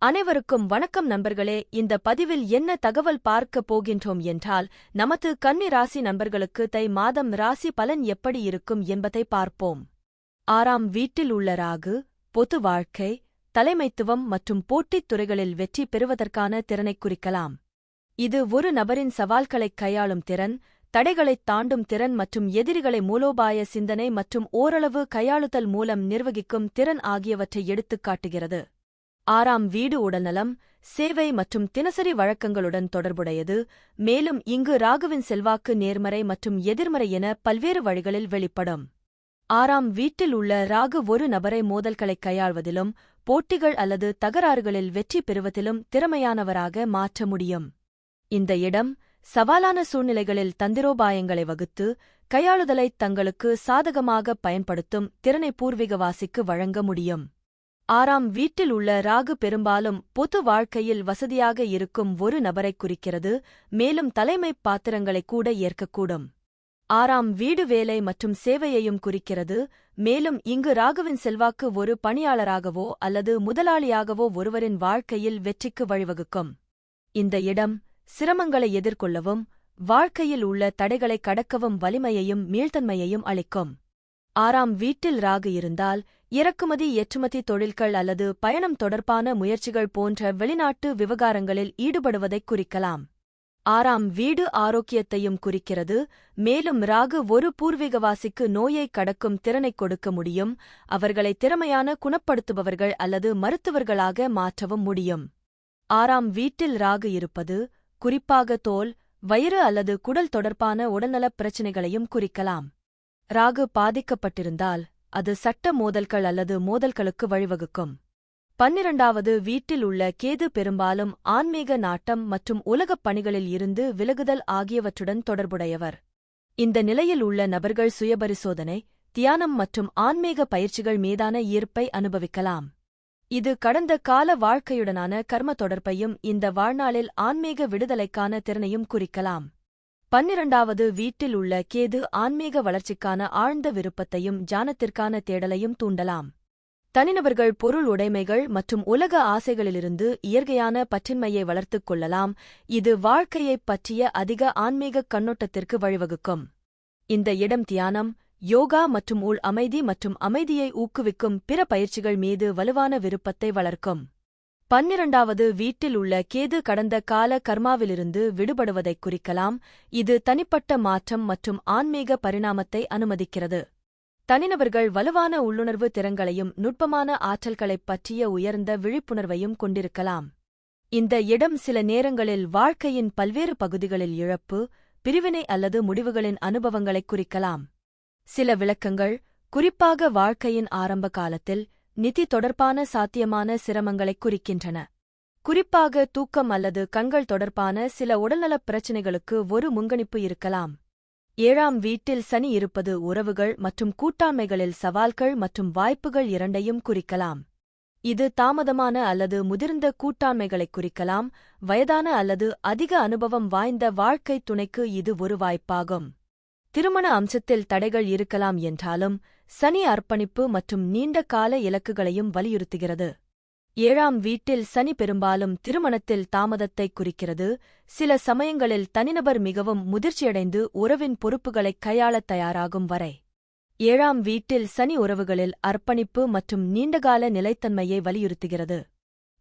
அனைவருக்கும் வணக்கம் நண்பர்களே. இந்த பதிவில் என்ன தகவல் பார்க்க போகின்றோம் என்றால், நமது கன்னி ராசி நண்பர்களுக்கு தை மாதம் ராசி பலன் எப்படி இருக்கும் என்பதை பார்ப்போம். 6ஆம் வீட்டில் உள்ள ராகு, பொது வாழ்க்கை, தலைமைத்துவம் மற்றும் போட்டித் துறைகளில் வெற்றி பெறுவதற்கான திறனைக் குறிக்கலாம். இது ஒரு நபரின் சவால்களைக் கையாளும் திறன், தடைகளைத் தாண்டும் திறன் மற்றும் எதிரிகளை மூலோபாய சிந்தனை மற்றும் ஓரளவு கையாளுதல் மூலம் நிர்வகிக்கும் திறன் ஆகியவற்றை எடுத்துக் காட்டுகிறது. 6ஆம் வீடு உடல்நலம், சேவை மற்றும் தினசரி வழக்கங்களுடன் தொடர்புடையது, மேலும் இங்கு ராகுவின் செல்வாக்கு நேர்மறை மற்றும் எதிர்மறை என பல்வேறு வழிகளில் வெளிப்படும். 6ஆம் வீட்டில் உள்ள ராகு ஒரு நபரை மோதல்களைக் கையாள்வதிலும், போட்டிகள் அல்லது தகராறுகளில் வெற்றி பெறுவதிலும் திறமையானவராக மாற்ற முடியும். இந்த இடம், சவாலான சூழ்நிலைகளில் தந்திரோபாயங்களை வகுத்து, கையாளுதலைத் தங்களுக்கு சாதகமாகப் பயன்படுத்தும் திறனை பூர்வீகவாசிக்கு வழங்க முடியும். 6ஆம் வீட்டில் உள்ள ராகு பெரும்பாலும் பொது வாழ்க்கையில் வசதியாக இருக்கும் ஒரு நபரைக் குறிக்கிறது, மேலும் தலைமைப் பாத்திரங்களை கூட ஏற்கக்கூடும். 6ஆம் வீடு வேலை மற்றும் சேவையையும் குறிக்கிறது, மேலும் இங்கு ராகுவின் செல்வாக்கு ஒரு பணியாளராகவோ அல்லது முதலாளியாகவோ ஒருவரின் வாழ்க்கையில் வெற்றிக்கு வழிவகுக்கும். இந்த இடம், சிரமங்களை எதிர்கொள்ளவும், வாழ்க்கையில் உள்ள தடைகளை கடக்கவும் வலிமையையும் மீள்தன்மையையும் அளிக்கும். 6ஆம் வீட்டில் ராகு இருந்தால், இறக்குமதி ஏற்றுமதி தொழில்கள் அல்லது பயணம் தொடர்பான முயற்சிகள் போன்ற வெளிநாட்டு விவகாரங்களில் ஈடுபடுவதைக் குறிக்கலாம். 6ஆம் வீடு ஆரோக்கியத்தையும் குறிக்கிறது, மேலும் ராகு ஒரு பூர்வீகவாசிக்கு நோயைக் கடக்கும் திறனைக் கொடுக்க முடியும், அவர்களை திறமையான குணப்படுத்துபவர்கள் அல்லது மருத்துவர்களாக மாற்றவும் முடியும். 6ஆம் வீட்டில் ராகு இருப்பது, குறிப்பாக தோல், வயிறு அல்லது குடல் தொடர்பான உடல்நலப் பிரச்சினைகளையும் குறிக்கலாம். ராகு பாதிக்கப்பட்டிருந்தால், அது சட்ட மோதல்கள் அல்லது மோதல்களுக்கு வழிவகுக்கும். 12வது வீட்டில் உள்ள கேது பெரும்பாலும் ஆன்மீக நாட்டம் மற்றும் உலகப் பணிகளில் இருந்து விலகுதல் ஆகியவற்றுடன் தொடர்புடையவர். இந்த நிலையில் உள்ள நபர்கள் சுயபரிசோதனை, தியானம் மற்றும் ஆன்மீக பயிற்சிகள் மீதான ஈர்ப்பை அனுபவிக்கலாம். இது கடந்த கால வாழ்க்கையுடனான கர்ம தொடர்பையும் இந்த வாழ்நாளில் ஆன்மீக விடுதலைக்கான திறனையும் குறிக்கலாம். 12வது வீட்டில் உள்ள கேது ஆன்மீக வளர்ச்சிக்கான ஆழ்ந்த விருப்பத்தையும் ஞானத்திற்கான தேடலையும் தூண்டலாம். தனிநபர்கள் பொருள் உடைமைகள் மற்றும் உலக ஆசைகளிலிருந்து இயற்கையான பற்றின்மையை வளர்த்துக் கொள்ளலாம், இது வாழ்க்கையைப் பற்றிய அதிக ஆன்மீகக் கண்ணோட்டத்திற்கு வழிவகுக்கும். இந்த இடம் தியானம், யோகா மற்றும் உள் அமைதி மற்றும் அமைதியை ஊக்குவிக்கும் பிற பயிற்சிகள் மீது வலுவான விருப்பத்தை வளர்க்கும். 12வது வீட்டில் உள்ள கேது கடந்த கால கர்மாவிலிருந்து விடுபடுவதைக் குறிக்கலாம், இது தனிப்பட்ட மாற்றம் மற்றும் ஆன்மீக பரிணாமத்தை அனுமதிக்கிறது. தனிநபர்கள் வலுவான உள்ளுணர்வு திறன்களையும் நுட்பமான ஆற்றல்களைப் பற்றிய உயர்ந்த விழிப்புணர்வையும் கொண்டிருக்கலாம். இந்த இடம் சில நேரங்களில் வாழ்க்கையின் பல்வேறு பகுதிகளில் இழப்பு, பிரிவினை அல்லது முடிவுகளின் அனுபவங்களைக் குறிக்கலாம். சில விளக்கங்கள், குறிப்பாக வாழ்க்கையின் ஆரம்ப காலத்தில், நிதி தொடர்பான சாத்தியமான சிரமங்களைக் குறிக்கின்றன. குறிப்பாக தூக்கம் அல்லது கண்கள் தொடர்பான சில உடல்நலப் பிரச்சினைகளுக்கு ஒரு முன்கணிப்பு இருக்கலாம். 7ஆம் வீட்டில் சனி இருப்பது உறவுகள் மற்றும் கூட்டாண்மைகளில் சவால்கள் மற்றும் வாய்ப்புகள் இரண்டையும் குறிக்கலாம். இது தாமதமான அல்லது முதிர்ந்த கூட்டாண்மைகளைக் குறிக்கலாம், வயதான அல்லது அதிக அனுபவம் வாய்ந்த வாழ்க்கைத் துணைக்கு இது ஒரு வாய்ப்பாகும். திருமண அம்சத்தில் தடைகள் இருக்கலாம் என்றாலும், சனி அர்ப்பணிப்பு மற்றும் நீண்ட கால இலக்குகளையும் வலியுறுத்துகிறது. 7ஆம் வீட்டில் சனி பெரும்பாலும் திருமணத்தில் தாமதத்தைக் குறிக்கிறது, சில சமயங்களில் தனிநபர் மிகவும் முதிர்ச்சியடைந்து உறவின் பொறுப்புகளைக் கையாளத் தயாராகும் வரை. 7ஆம் வீட்டில் சனி உறவுகளில் அர்ப்பணிப்பு மற்றும் நீண்டகால நிலைத்தன்மையை வலியுறுத்துகிறது.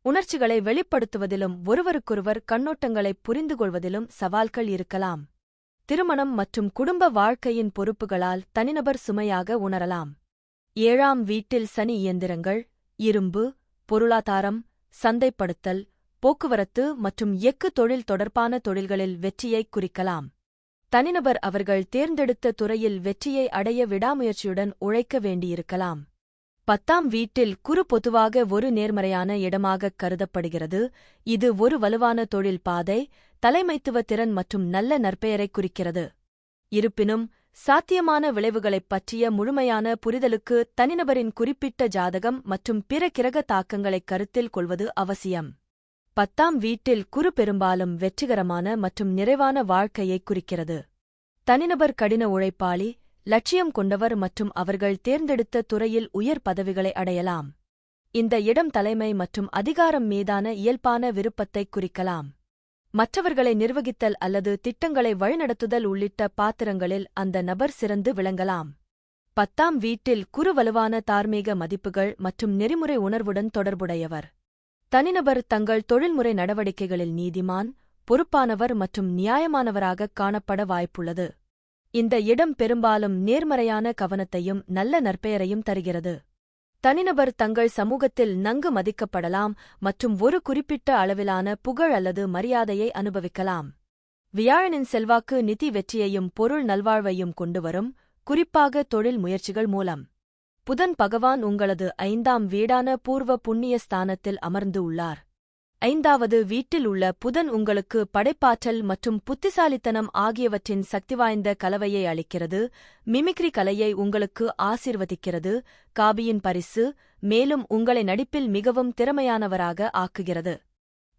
உணர்ச்சிகளை வெளிப்படுத்துவதிலும் ஒருவருக்கொருவர் கண்ணோட்டங்களைப் புரிந்துகொள்வதிலும் சவால்கள் இருக்கலாம். திருமணம் மற்றும் குடும்ப வாழ்க்கையின் பொறுப்புகளால் தனிநபர் சுமையாக உணரலாம். 7ஆம் வீட்டில் சனி இயந்திரங்கள், இரும்பு, பொருளாதாரம், சந்தைப்படுத்தல், போக்குவரத்து மற்றும் எஃகு தொழில் தொடர்பான தொழில்களில் வெற்றியைக் குறிக்கலாம். தனிநபர் அவர்கள் தேர்ந்தெடுத்த துறையில் வெற்றியை அடைய விடாமுயற்சியுடன் உழைக்க வேண்டியிருக்கலாம். 10ஆம் வீட்டில் குரு பொதுவாக ஒரு நேர்மறையான இடமாகக் கருதப்படுகிறது, இது ஒரு வலுவான தொழில் பாதை, தலைமைத்துவ திறன் மற்றும் நல்ல நற்பெயரைக் குறிக்கிறது. இருப்பினும், சாத்தியமான விளைவுகளைப் பற்றிய முழுமையான புரிதலுக்கு தனிநபரின் குறிப்பிட்ட ஜாதகம் மற்றும் பிற கிரக தாக்கங்களைக் கருத்தில் கொள்வது அவசியம். 10ஆம் வீட்டில் குரு பெரும்பாலும் வெற்றிகரமான மற்றும் நிறைவான வாழ்க்கையைக் குறிக்கிறது. தனிநபர் கடின உழைப்பாளி, லட்சியம் கொண்டவர் மற்றும் அவர்கள் தேர்ந்தெடுத்த துறையில் உயர் பதவிகளை அடையலாம். இந்த இடம் தலைமை மற்றும் அதிகாரம் மீதான இயல்பான விருப்பத்தைக் குறிக்கலாம். மற்றவர்களை நிர்வகித்தல் அல்லது திட்டங்களை வழிநடத்துதல் உள்ளிட்ட பாத்திரங்களில் அந்த நபர் சிறந்து விளங்கலாம். 10ஆம் வீட்டில் குறுவலுவான தார்மீக மதிப்புகள் மற்றும் நெறிமுறை உணர்வுடன் தொடர்புடையவர். தனிநபர் தங்கள் தொழில்முறை நடவடிக்கைகளில் நீதிமான், பொறுப்பானவர் மற்றும் நியாயமானவராகக் காணப்பட வாய்ப்புள்ளது. இந்த இடம் பெரும்பாலும் நேர்மறையான கவனத்தையும் நல்ல நற்பெயரையும் தருகிறது. தனிநபர் தங்கள் சமூகத்தில் நன்கு மதிக்கப்படலாம் மற்றும் ஒரு குறிப்பிட்ட அளவிலான புகழ் அல்லது மரியாதையை அனுபவிக்கலாம். வியாழனின் செல்வாக்கு நிதி வெற்றியையும் பொருள் நல்வாழ்வையும் கொண்டுவரும், குறிப்பாக தொழில் முயற்சிகள் மூலம். புதன் பகவான் உங்களது 5ஆம் வீடான பூர்வ புண்ணிய ஸ்தானத்தில் அமர்ந்து உள்ளார். 5வது வீட்டில் உள்ள புதன் உங்களுக்கு படைப்பாற்றல் மற்றும் புத்திசாலித்தனம் ஆகியவற்றின் சக்திவாய்ந்த கலவையை அளிக்கிறது, மிமிக்ரி கலையை உங்களுக்கு ஆசீர்வதிக்கிறது, காபியின் பரிசு, மேலும் உங்களை நடிப்பில் மிகவும் திறமையானவராக ஆக்குகிறது.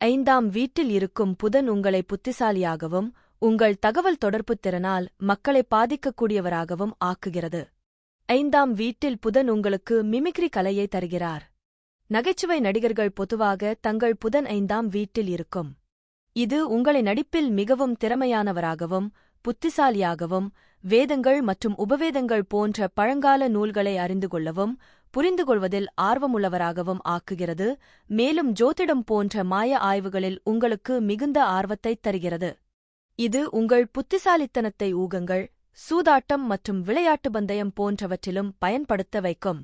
5ஆம் வீட்டில் இருக்கும் புதன் உங்களை புத்திசாலியாகவும், உங்கள் தகவல் தொடர்புத் திறனால் மக்களை பாதிக்கக்கூடியவராகவும் ஆக்குகிறது. 5ஆம் வீட்டில் புதன் உங்களுக்கு மிமிக்ரி கலையை தருகிறார். நகைச்சுவை நடிகர்கள் பொதுவாக தங்கள் புதன் 5ஆம் வீட்டில் இருக்கும். இது உங்களை நடிப்பில் மிகவும் திறமையானவராகவும், புத்திசாலியாகவும், வேதங்கள் மற்றும் உபவேதங்கள் போன்ற பழங்கால நூல்களை அறிந்து கொள்ளவும், புரிந்துகொள்வதில் ஆர்வமுள்ளவராகவும் ஆக்குகிறது, மேலும் ஜோதிடம் போன்ற மாய ஆய்வுகளில் உங்களுக்கு மிகுந்த ஆர்வத்தைத் தருகிறது. இது உங்கள் புத்திசாலித்தனத்தை ஊகங்கள், சூதாட்டம் மற்றும் விளையாட்டு பந்தயம் போன்றவற்றிலும் பயன்படுத்த வைக்கும்.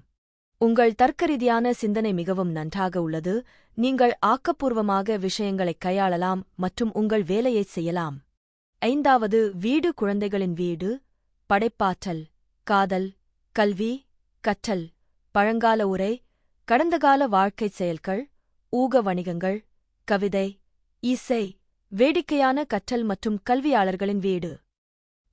உங்கள் தர்க்கரீதியான சிந்தனை மிகவும் நன்றாக உள்ளது, நீங்கள் ஆக்கப்பூர்வமாக விஷயங்களைக் கையாளலாம் மற்றும் உங்கள் வேலையைச் செய்யலாம். 5வது வீடு குழந்தைகளின் வீடு, படைப்பாற்றல், காதல், கல்வி, கற்றல், பழங்கால உரை, கடந்தகால வாழ்க்கைச் செயல்கள், ஊக வணிகங்கள், கவிதை, இசை, வேடிக்கையான கற்றல் மற்றும் கல்வியாளர்களின் வீடு.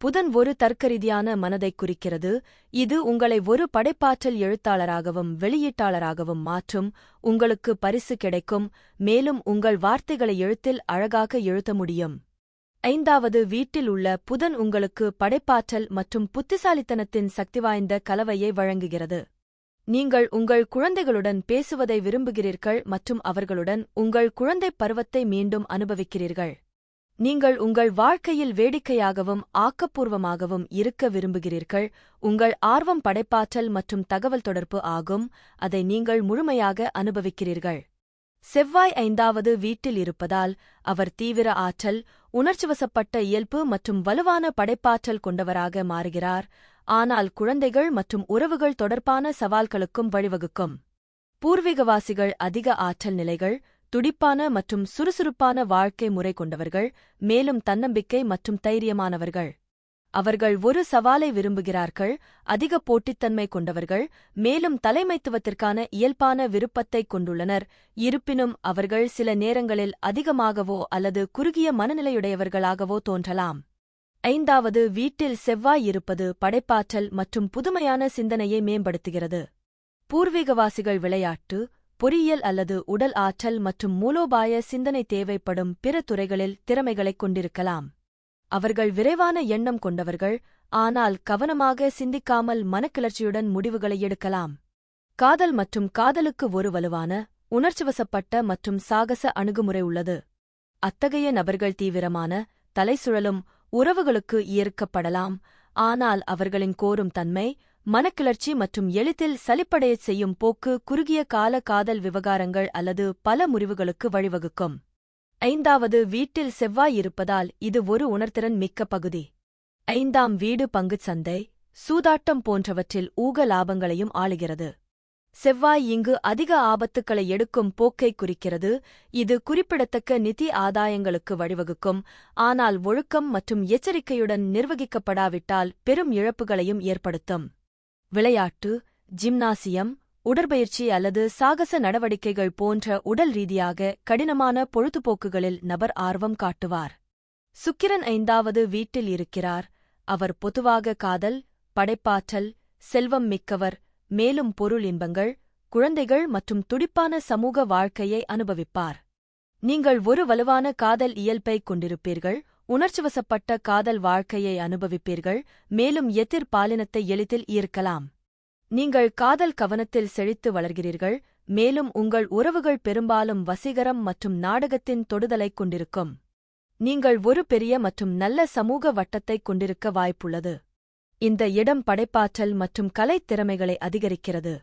புதன் ஒரு தர்க்கரீதியான மனதைக் குறிக்கிறது, இது உங்களை ஒரு படைப்பாற்றல் எழுத்தாளராகவும் வெளியீட்டாளராகவும் மாற்றும், உங்களுக்கு பரிசு கிடைக்கும், மேலும் உங்கள் வார்த்தைகளை எழுத்தில் அழகாக எழுத முடியும். 5வது வீட்டில் உள்ள புதன் உங்களுக்கு படைப்பாற்றல் மற்றும் புத்திசாலித்தனத்தின் சக்திவாய்ந்த கலவையை வழங்குகிறது. நீங்கள் உங்கள் குழந்தைகளுடன் பேசுவதை விரும்புகிறீர்கள் மற்றும் அவர்களுடன் உங்கள் குழந்தைப் பருவத்தை மீண்டும் அனுபவிக்கிறீர்கள். நீங்கள் உங்கள் வாழ்க்கையில் வேடிக்கையாகவும் ஆக்கப்பூர்வமாகவும் இருக்க விரும்புகிறீர்கள், உங்கள் ஆர்வம் படைப்பாற்றல் மற்றும் தகவல் தொடர்பு ஆகும், அதை நீங்கள் முழுமையாக அனுபவிக்கிறீர்கள். செவ்வாய் 5வது வீட்டில் இருப்பதால், அவர் தீவிர ஆற்றல், உணர்ச்சிவசப்பட்ட இயல்பு மற்றும் வலுவான படைப்பாற்றல் கொண்டவராக மாறுகிறார், ஆனால் குழந்தைகள் மற்றும் உறவுகள் தொடர்பான சவால்களுக்கும் வழிவகுக்கும். பூர்வீகவாசிகள் அதிக ஆற்றல் நிலைகள், துடிப்பான மற்றும் சுறுசுறுப்பான வாழ்க்கை முறை கொண்டவர்கள், மேலும் தன்னம்பிக்கை மற்றும் தைரியமானவர்கள். அவர்கள் ஒரு சவாலை விரும்புகிறார்கள், அதிக போட்டித்தன்மை கொண்டவர்கள், மேலும் தலைமைத்துவத்திற்கான இயல்பான விருப்பத்தைக் கொண்டுள்ளனர், இருப்பினும் அவர்கள் சில நேரங்களில் அதிகமாகவோ அல்லது குறுகிய மனநிலையுடையவர்களாகவோ தோன்றலாம். 5வது வீட்டில் செவ்வாய் இருப்பது படைப்பாற்றல் மற்றும் புதுமையான சிந்தனையை மேம்படுத்துகிறது. பூர்வீகவாசிகள் விளையாட்டு, பொறியியல் அல்லது உடல் ஆற்றல் மற்றும் மூலோபாய சிந்தனை தேவைப்படும் பிற துறைகளில் திறமைகளைக் கொண்டிருக்கலாம். அவர்கள் விரைவான எண்ணம் கொண்டவர்கள், ஆனால் கவனமாக சிந்திக்காமல் மனக்கிளர்ச்சியுடன் முடிவுகளை எடுக்கலாம். காதல் மற்றும் காதலுக்கு ஒரு வலுவான, உணர்ச்சிவசப்பட்ட மற்றும் சாகச அணுகுமுறை உள்ளது. அத்தகைய நபர்கள் தீவிரமான, தலைசுழலும் உறவுகளுக்கு ஈர்க்கப்படலாம், ஆனால் அவர்களின் கோரும் தன்மை, மனக்கிளர்ச்சி மற்றும் எளிதில் சலிப்படையச் செய்யும் போக்கு குறுகிய கால காதல் விவகாரங்கள் அல்லது பல முறிவுகளுக்கு வழிவகுக்கும். 5வது வீட்டில் செவ்வாய் இருப்பதால் இது ஒரு உணர்திறன் மிக்க பகுதி. 5ஆம் வீடு பங்குச் சந்தை, சூதாட்டம் போன்றவற்றில் ஊக லாபங்களையும் ஆளுகிறது. செவ்வாய் இங்கு அதிக ஆபத்துக்களை எடுக்கும் போக்கைக் குறிக்கிறது, இது குறிப்பிடத்தக்க நிதி ஆதாயங்களுக்கு வழிவகுக்கும், ஆனால் ஒழுக்கம் மற்றும் எச்சரிக்கையுடன் நிர்வகிக்கப்படாவிட்டால் பெரும் இழப்புகளையும் ஏற்படுத்தும். விளையாட்டு, ஜிம்னாசியம், உடற்பயிற்சி அல்லது சாகச நடவடிக்கைகள் போன்ற உடல் ரீதியாக கடினமான பொழுதுபோக்குகளில் நபர் ஆர்வம் காட்டுவார். சுக்கிரன் 5வது வீட்டில் இருக்கிறார், அவர் பொதுவாக காதல், படைப்பாற்றல், செல்வம் மிக்கவர், மேலும் பொருள் இன்பங்கள், குழந்தைகள் மற்றும் துடிப்பான சமூக வாழ்க்கையை அனுபவிப்பார். நீங்கள் ஒரு வலுவான காதல் இயல்பைக் கொண்டிருப்பீர்கள், உணர்ச்சிவசப்பட்ட காதல் வாழ்க்கையை அனுபவிப்பீர்கள், மேலும் எதிர் பாலினத்தை எளிதில் ஈர்க்கலாம். நீங்கள் காதல் கவனத்தில் செழித்து வளர்கிறீர்கள், மேலும் உங்கள் உறவுகள் பெரும்பாலும் வசீகரம் மற்றும் நாடகத்தின் தொடுதலைக் கொண்டிருக்கும். நீங்கள் ஒரு பெரிய மற்றும் நல்ல சமூக வட்டத்தைக் கொண்டிருக்க வாய்ப்புள்ளது. இந்த இடம் படைப்பாற்றல் மற்றும் கலைத் திறமைகளை அதிகரிக்கிறது.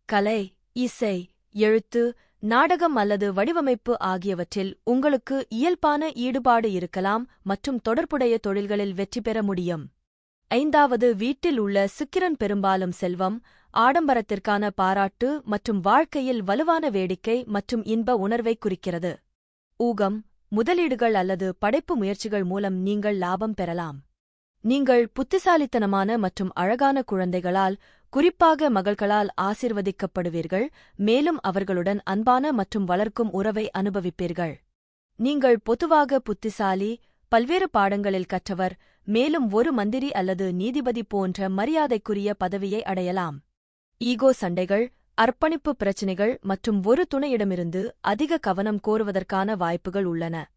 கலை, இசை, எழுத்து, நாடகம் அல்லது வடிவமைப்பு ஆகியவற்றில் உங்களுக்கு இயல்பான ஈடுபாடு இருக்கலாம் மற்றும் தொடர்புடைய தொழில்களில் வெற்றி பெற முடியும். 5வது வீட்டில் உள்ள சுக்கிரன் பெரும்பாலும் செல்வம், ஆடம்பரத்திற்கான பாராட்டு மற்றும் வாழ்க்கையில் வலுவான வேடிக்கை மற்றும் இன்ப உணர்வைக் குறிக்கிறது. ஊகம், முதலீடுகள் அல்லது படைப்பு முயற்சிகள் மூலம் நீங்கள் லாபம் பெறலாம். நீங்கள் புத்திசாலித்தனமான மற்றும் அழகான குழந்தைகளால், குறிப்பாக மகள்களால் ஆசிர்வதிக்கப்படுவீர்கள், மேலும் அவர்களுடன் அன்பான மற்றும் வளர்க்கும் உறவை அனுபவிப்பீர்கள். நீங்கள் பொதுவாக புத்திசாலி, பல்வேறு பாடங்களில் கற்றவர், மேலும் ஒரு மந்திரி அல்லது நீதிபதி போன்ற மரியாதைக்குரிய பதவியை அடையலாம். ஈகோ சண்டைகள், அர்ப்பணிப்பு பிரச்சினைகள் மற்றும் ஒரு துணையிடமிருந்து அதிக கவனம் கோருவதற்கான வாய்ப்புகள் உள்ளன.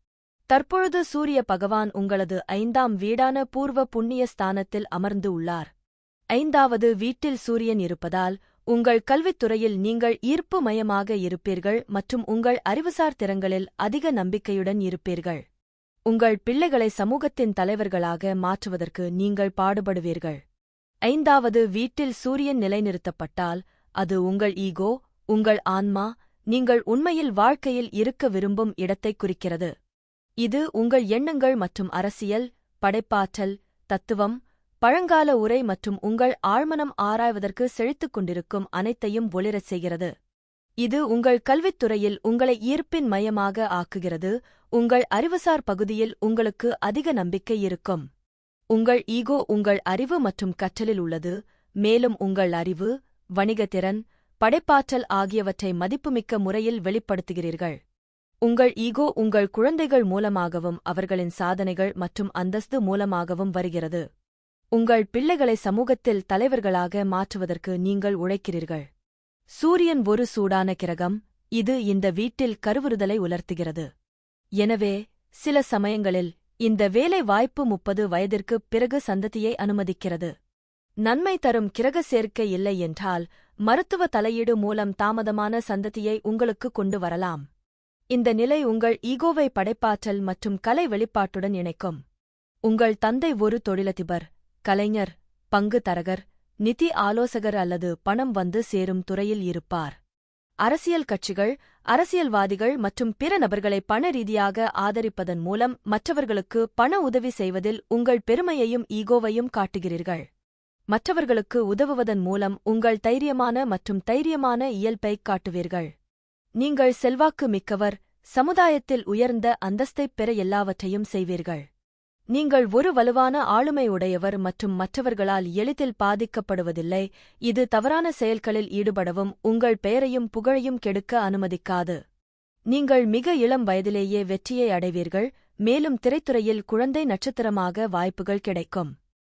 தற்பொழுது சூரிய பகவான் உங்களது 5ஆம் வீடான பூர்வ புண்ணிய ஸ்தானத்தில் அமர்ந்து உள்ளார். 5வது வீட்டில் சூரியன் இருப்பதால் உங்கள் கல்வித்துறையில் நீங்கள் ஈர்ப்பு மையமாக இருப்பீர்கள் மற்றும் உங்கள் அறிவுசார் திறன்களில் அதிக நம்பிக்கையுடன் இருப்பீர்கள். உங்கள் பிள்ளைகளை சமூகத்தின் தலைவர்களாக மாற்றுவதற்கு நீங்கள் பாடுபடுவீர்கள். 5வது வீட்டில் சூரியன் நிலைநிறுத்தப்பட்டால் அது உங்கள் ஈகோ, உங்கள் ஆன்மா, நீங்கள் உண்மையில் வாழ்க்கையில் இருக்க விரும்பும் இடத்தைக் குறிக்கிறது. இது உங்கள் எண்ணங்கள் மற்றும் அரசியல், படைப்பாற்றல், தத்துவம், பழங்கால உரை மற்றும் உங்கள் ஆழ்மனம் ஆராய்வதற்கு செழித்துக் கொண்டிருக்கும் அனைத்தையும் ஒளிரச் செய்கிறது. இது உங்கள் கல்வித்துறையில் உங்களை ஈர்ப்பின் மையமாக ஆக்குகிறது. உங்கள் அறிவுசார் பகுதியில் உங்களுக்கு அதிக நம்பிக்கை இருக்கும். உங்கள் ஈகோ உங்கள் அறிவு மற்றும் கற்றலில் உள்ளது, மேலும் உங்கள் அறிவு, வணிகத்திறன், படைப்பாற்றல் ஆகியவற்றை மதிப்புமிக்க முறையில் வெளிப்படுத்துகிறீர்கள். உங்கள் ஈகோ உங்கள் குழந்தைகள் மூலமாகவும் அவர்களின் சாதனைகள் மற்றும் அந்தஸ்து மூலமாகவும் வருகிறது. உங்கள் பிள்ளைகளை சமூகத்தில் தலைவர்களாக மாற்றுவதற்கு நீங்கள் உழைக்கிறீர்கள். சூரியன் ஒரு சூடான கிரகம், இது இந்த வீட்டில் கருவுறுதலை உலர்த்துகிறது. எனவே, சில சமயங்களில் இந்த வேலை வாய்ப்பு 30 வயதிற்குப் பிறகு சந்ததியை அனுமதிக்கிறது. நன்மை தரும் கிரக சேர்க்கை இல்லை என்றால், மருத்துவ தலையீடு மூலம் தாமதமான சந்ததியை உங்களுக்கு கொண்டு வரலாம். இந்த நிலை உங்கள் ஈகோவை படைப்பாற்றல் மற்றும் கலை வெளிப்பாட்டுடன் இணைக்கும். உங்கள் தந்தை ஒரு தொழிலதிபர், கலைஞர், பங்கு தரகர், நிதி ஆலோசகர் அல்லது பணம் வந்து சேரும் துறையில் இருப்பார். அரசியல் கட்சிகள், அரசியல்வாதிகள் மற்றும் பிற நபர்களை பண ரீதியாக ஆதரிப்பதன் மூலம் மற்றவர்களுக்கு பண உதவி செய்வதில் உங்கள் பெருமையையும் ஈகோவையும் காட்டுகிறீர்கள். மற்றவர்களுக்கு உதவுவதன் மூலம் உங்கள் தைரியமான மற்றும் தைரியமான இயல்பைக் காட்டுவீர்கள். நீங்கள் செல்வாக்கு மிக்கவர், சமுதாயத்தில் உயர்ந்த அந்தஸ்தைப் பெற எல்லாவற்றையும் செய்வீர்கள். நீங்கள் ஒரு வலுவான ஆளுமை உடையவர் மற்றும் மற்றவர்களால் எளிதில் பாதிக்கப்படுவதில்லை. இது தவறான செயல்களில் ஈடுபடவும் உங்கள் பெயரையும் புகழையும் கெடுக்க அனுமதிக்காது. நீங்கள் மிக இளம் வயதிலேயே வெற்றியை அடைவீர்கள், மேலும் திரைத்துறையில் குழந்தை நட்சத்திரமாக வாய்ப்புகள் கிடைக்கும்.